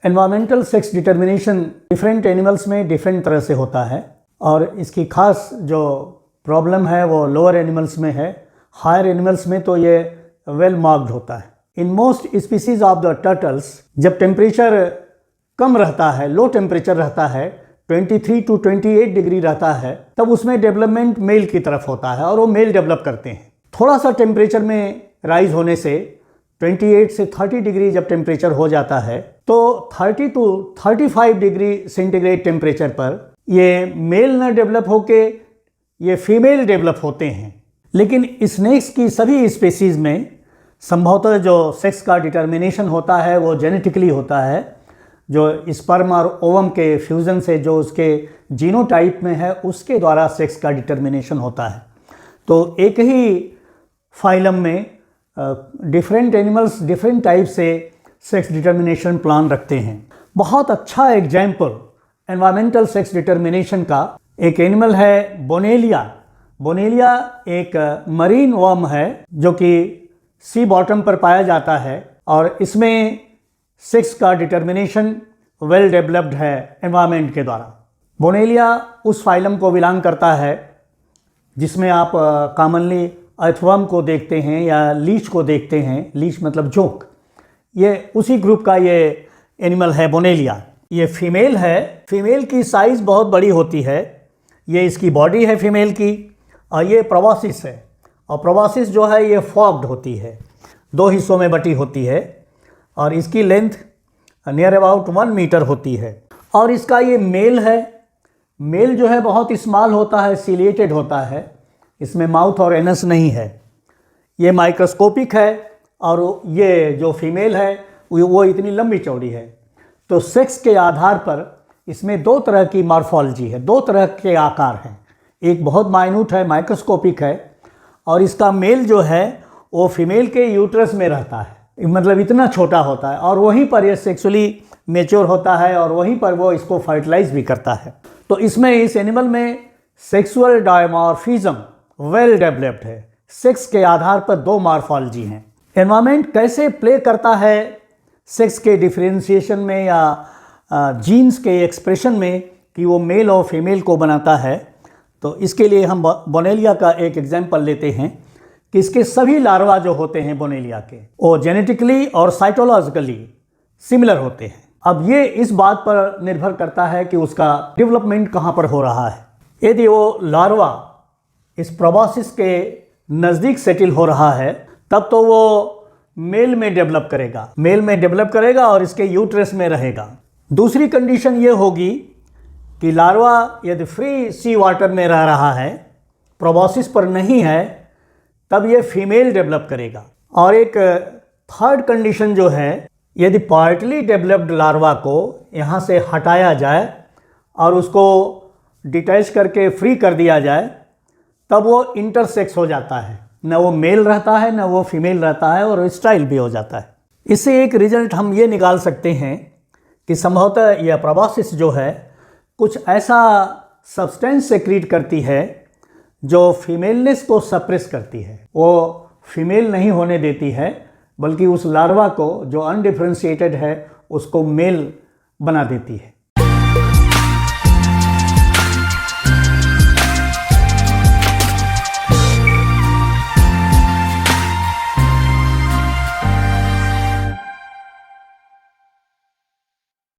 Environmental sex determination different animals में different तरह से होता है और इसकी खास जो प्रॉब्लम है वो लोअर एनिमल्स में है। हायर एनिमल्स में तो ये वेल मार्क्ड होता है। In most species of the turtles जब टेम्परेचर कम रहता है, लो टेम्परेचर रहता है, 23 to 28 डिग्री रहता है, तब उसमें डेवलपमेंट मेल की तरफ होता है और वो मेल डेवलप करते हैं। थोड़ा सा टेम्परेचर में राइज होने से 28 से 30 डिग्री जब टेम्परेचर हो जाता है तो 30 to 35 डिग्री सेंटीग्रेड टेम्परेचर पर ये मेल न डेवलप होके ये फीमेल डेवलप होते हैं। लेकिन स्नेक्स की सभी स्पेसीज़ में संभवतः जो सेक्स का डिटर्मिनेशन होता है वो जेनेटिकली होता है, जो स्पर्म और ओवम के फ्यूज़न से जो उसके जीनोटाइप में है उसके द्वारा सेक्स का डिटर्मिनेशन होता है। तो एक ही फाइलम में डिफरेंट एनिमल्स डिफरेंट टाइप से सेक्स डिटर्मिनेशन प्लान रखते हैं। बहुत अच्छा एग्जाम्पल एनवायरमेंटल सेक्स डिटर्मिनेशन का एक एनिमल है बोनेलिया। बोनेलिया एक मरीन वर्म है जो कि सी बॉटम पर पाया जाता है और इसमें सेक्स का डिटर्मिनेशन वेल डेवलप्ड है एनवायरनमेंट के द्वारा। बोनेलिया उस फाइलम को बिलोंग करता है जिसमें आप कॉमनली अर्थवर्म को देखते हैं या लीच को देखते हैं। लीच मतलब जोंक, ये उसी ग्रुप का ये एनिमल है बोनेलिया। ये फीमेल है। फीमेल की साइज़ बहुत बड़ी होती है। ये इसकी बॉडी है फीमेल की और ये प्रोबॉसिस है। और प्रोबॉसिस जो है ये फॉर्क्ड होती है, दो हिस्सों में बटी होती है और इसकी लेंथ नियर अबाउट 1 मीटर होती है। और इसका ये मेल है। मेल जो है बहुत स्मॉल होता है, सिलिएटेड होता है, इसमें माउथ और एनस नहीं है। ये माइक्रोस्कोपिक है और ये जो फीमेल है वो इतनी लंबी चौड़ी है। तो सेक्स के आधार पर इसमें दो तरह की मॉर्फोलॉजी है, दो तरह के आकार हैं। एक बहुत माइन्यूट है, माइक्रोस्कोपिक है, और इसका मेल जो है वो फीमेल के यूट्रस में रहता है, मतलब इतना छोटा होता है और वहीं पर ये सेक्सुअली मैच्योर होता है और वहीं पर वो इसको फर्टिलाइज भी करता है। तो इसमें इस एनिमल में सेक्सुअल डायमॉर्फिज्म वेल डेवलप्ड है। सेक्स के आधार पर दो मॉर्फोलॉजी हैं। एनवायरनमेंट कैसे प्ले करता है सेक्स के डिफरेंशिएशन में या जीन्स के एक्सप्रेशन में कि वो मेल और फीमेल को बनाता है, तो इसके लिए हम बोनेलिया का एक एग्जाम्पल लेते हैं कि इसके सभी लार्वा जो होते हैं बोनेलिया के वो जेनेटिकली और साइटोलॉजिकली सिमिलर होते हैं। अब ये इस बात पर निर्भर करता है कि उसका डेवलपमेंट कहाँ पर हो रहा है। यदि वो लार्वा इस प्रोबॉसिस के नज़दीक सेटल हो रहा है तब तो वो मेल में डेवलप करेगा, मेल में डेवलप करेगा और इसके यूट्रस में रहेगा। दूसरी कंडीशन ये होगी कि लार्वा यदि फ्री सी वाटर में रह रहा है, प्रोबॉसिस पर नहीं है, तब ये फीमेल डेवलप करेगा। और एक थर्ड कंडीशन जो है, यदि पार्टली डेवलप्ड लार्वा को यहाँ से हटाया जाए और उसको डिटैच करके फ्री कर दिया जाए तब वो इंटरसेक्स हो जाता है, न वो मेल रहता है न वो फीमेल रहता है और स्टाइल भी हो जाता है। इससे एक रिजल्ट हम ये निकाल सकते हैं कि संभवतः यह प्रोबॉसिस जो है कुछ ऐसा सब्सटेंस सेक्रीट करती है जो फीमेलनेस को सप्रेस करती है। वो फीमेल नहीं होने देती है बल्कि उस लार्वा को जो अनडिफरेंशिएटेड है उसको मेल बना देती है।